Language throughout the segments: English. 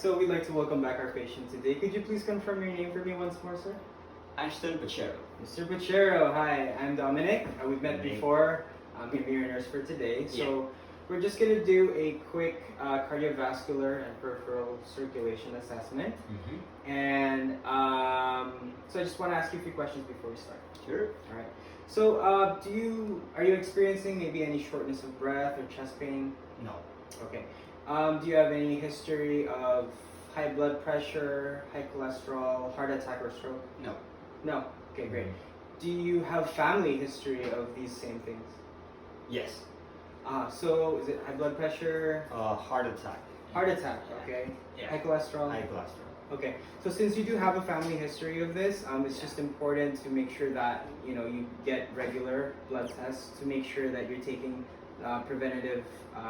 So we'd like to welcome back our patient today. Could you please confirm your name for me once more, sir? Ashton Pachero. Mr. Bachero, hi, I'm Dominic. We've met Dominic. before. I'm going to be your nurse for today. So we're just going to do a quick cardiovascular and peripheral circulation assessment. And so I just want to ask you a few questions before we start. Sure. All right. So are you experiencing maybe any shortness of breath or chest pain? No. Okay. Do you have any history of high blood pressure, high cholesterol, heart attack, or stroke? No. No. Okay, great. Do you have family history of these same things? Yes. So is it high blood pressure? Heart attack. Heart attack, okay. Yeah. High cholesterol? High cholesterol. Okay, so since you do have a family history of this, it's just important to make sure that you get regular blood tests to make sure that you're taking preventative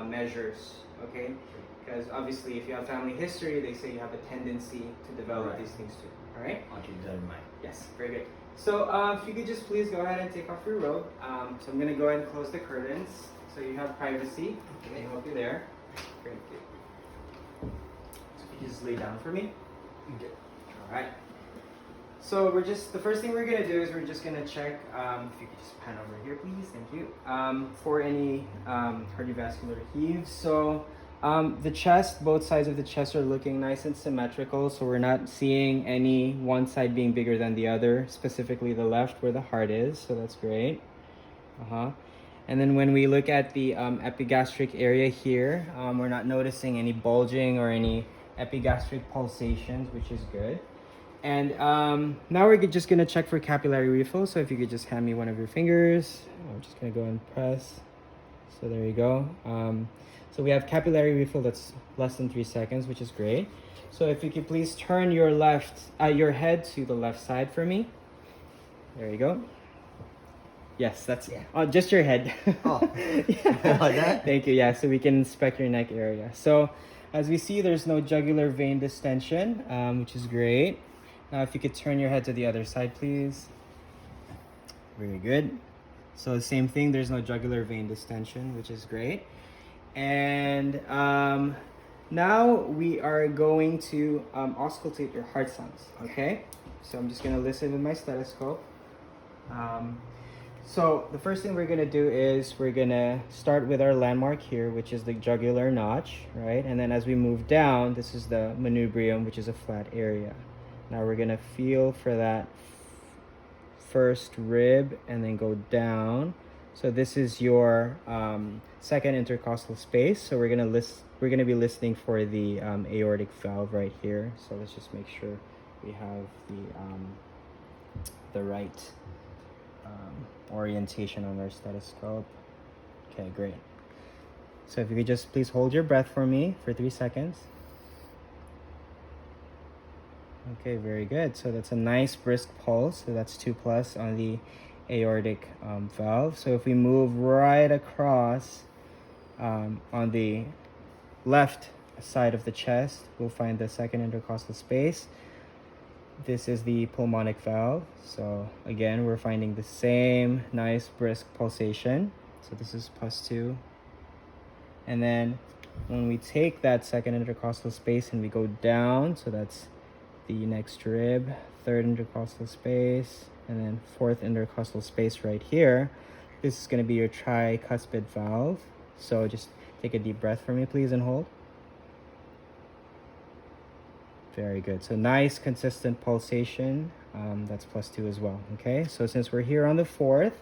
measures. Okay, because obviously if you have family history, they say you have a tendency to develop these things too. All right. I'll keep that in mind. Yes, very good. So if you could just please go ahead and take off your robe. So I'm gonna go ahead and close the curtains so you have privacy. Okay, I hope you're there. Great. So if you just lay down for me. Okay. All right. So the first thing we're gonna do is we're just gonna check. If you could just pan over here, please. Thank you. For any cardiovascular heaves. So the chest, both sides of the chest are looking nice and symmetrical. So we're not seeing any one side being bigger than the other, specifically the left where the heart is. So that's great. And then when we look at the epigastric area here, we're not noticing any bulging or any epigastric pulsations, which is good. And now we're just gonna check for capillary refill. So if you could just hand me one of your fingers, I'm just gonna go and press. So there you go. So we have capillary refill that's less than 3 seconds, which is great. So if you could please turn your head to the left side for me. There you go. Yes, that's just your head. Oh, yeah. Like that? Thank you. Yeah, so we can inspect your neck area. So as we see, there's no jugular vein distension, which is great. Now, if you could turn your head to the other side, please. Very good. So same thing, there's no jugular vein distension, which is great. And now we are going to auscultate your heart sounds, okay? So I'm just gonna listen with my stethoscope. So the first thing we're gonna do is we're gonna start with our landmark here, which is the jugular notch, right? And then as we move down, this is the manubrium, which is a flat area. Now we're gonna feel for that first rib and then go down. So this is your second intercostal space. So we're gonna be listening for the aortic valve right here. So let's just make sure we have the right orientation on our stethoscope. Okay, great. So if you could just please hold your breath for me for 3 seconds. Okay, very good. So that's a nice brisk pulse. So that's 2+ on the aortic valve. So if we move right across on the left side of the chest, we'll find the second intercostal space. This is the pulmonic valve. So again, we're finding the same nice brisk pulsation. So this is +2. And then when we take that second intercostal space and we go down, so that's the next rib, third intercostal space, and then fourth intercostal space right here. This is going to be your tricuspid valve. So just take a deep breath for me, please, and hold. Very good. So nice, consistent pulsation. That's +2 as well. Okay, so since we're here on the fourth,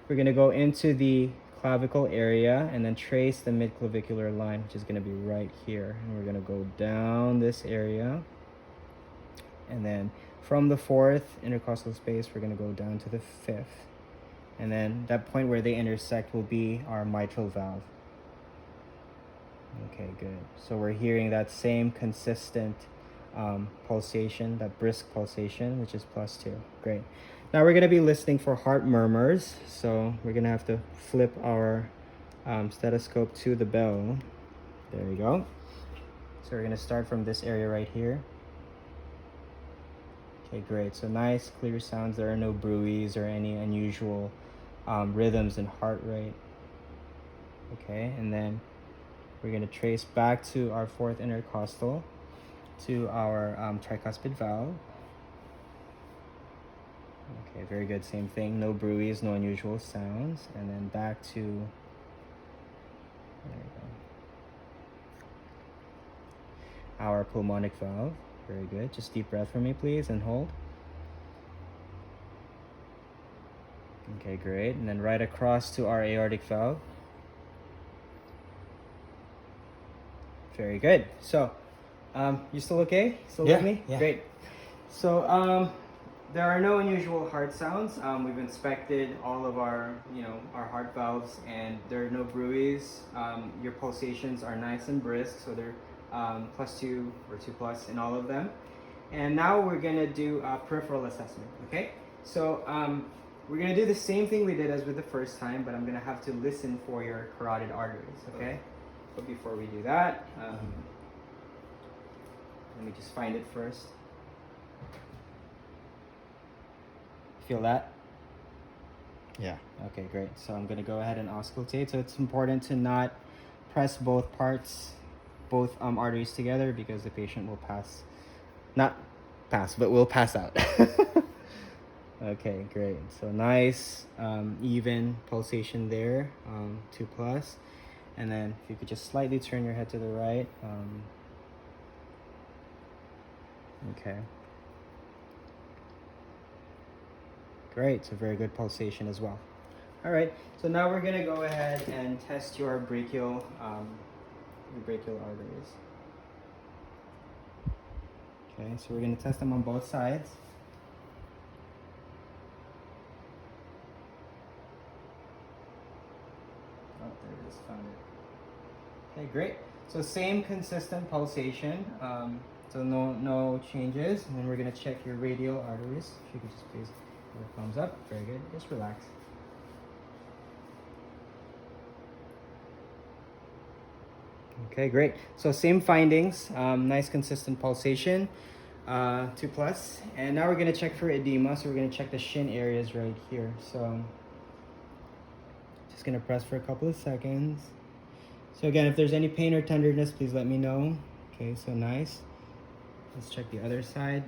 we're going to go into the clavicle area and then trace the midclavicular line, which is going to be right here. And we're going to go down this area. And then from the fourth intercostal space, we're going to go down to the fifth. And then that point where they intersect will be our mitral valve. Okay, good. So we're hearing that same consistent pulsation, that brisk pulsation, which is +2. Great. Now we're going to be listening for heart murmurs. So we're going to have to flip our stethoscope to the bell. There we go. So we're going to start from this area right here. Okay, great. So nice, clear sounds. There are no bruits or any unusual rhythms in heart rate. Okay, and then we're going to trace back to our fourth intercostal to our tricuspid valve. Okay, very good. Same thing. No bruits, no unusual sounds. And then back to, there you go, our pulmonic valve. Very good. Just deep breath for me, please, and hold. Okay, great. And then right across to our aortic valve. Very good. So, you still okay? Still with me? Yeah. Great. So, there are no unusual heart sounds. We've inspected all of our, our heart valves, and there are no bruits. Your pulsations are nice and brisk, so they're +2 or 2+ in all of them. And now we're gonna do a peripheral assessment. Okay. So we're gonna do the same thing we did as with the first time, but I'm gonna have to listen for your carotid arteries. Okay. But before we do that, let me just find it first. Feel that? Yeah. Okay, great. So I'm gonna go ahead and auscultate. So it's important to not press both parts, both arteries together, because the patient will will pass out. Okay, great. So nice, even pulsation there, 2+. And then if you could just slightly turn your head to the right. Okay. Great, so very good pulsation as well. All right, so now we're gonna go ahead and test your brachial arteries. Okay, so we're gonna test them on both sides. Oh, there it is, found it. Okay, great. So same consistent pulsation, so no changes. And then we're gonna check your radial arteries. If you could just please give a thumbs up. Very good. Just relax. Okay, great. So same findings. Nice consistent pulsation, 2+. And now we're gonna check for edema. So we're gonna check the shin areas right here. So just gonna press for a couple of seconds. So again, if there's any pain or tenderness, please let me know. Okay, so nice. Let's check the other side.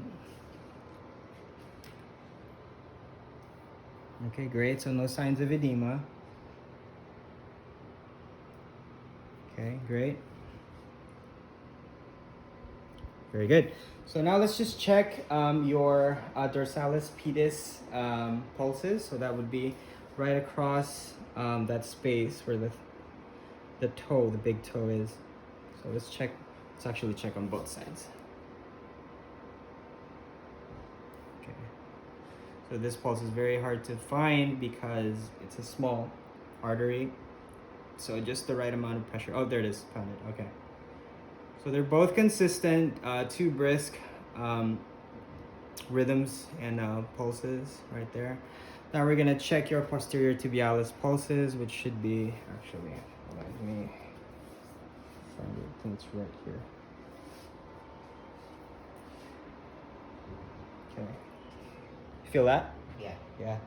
Okay, great. So no signs of edema. Okay, great. Very good. So now let's just check your dorsalis pedis pulses. So that would be right across that space where the big toe is. So let's actually check on both sides. Okay. So this pulse is very hard to find because it's a small artery. So just the right amount of pressure. Oh, there it is. Found it. Okay. So they're both consistent, 2 brisk rhythms and pulses right there. Now we're gonna check your posterior tibialis pulses, which should be actually, let me find it. I think it's right here. Okay. Feel that? Yeah. Yeah.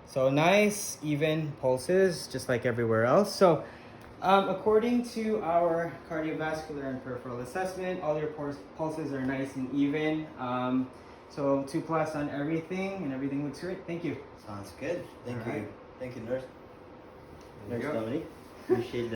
So nice, even pulses, just like everywhere else. So according to our cardiovascular and peripheral assessment, all your pulses are nice and even. So 2+ on everything, and everything looks great. Thank you. Sounds good. Thank All you. right. Thank you, nurse. There you Nurse go. Dominic. Appreciate that.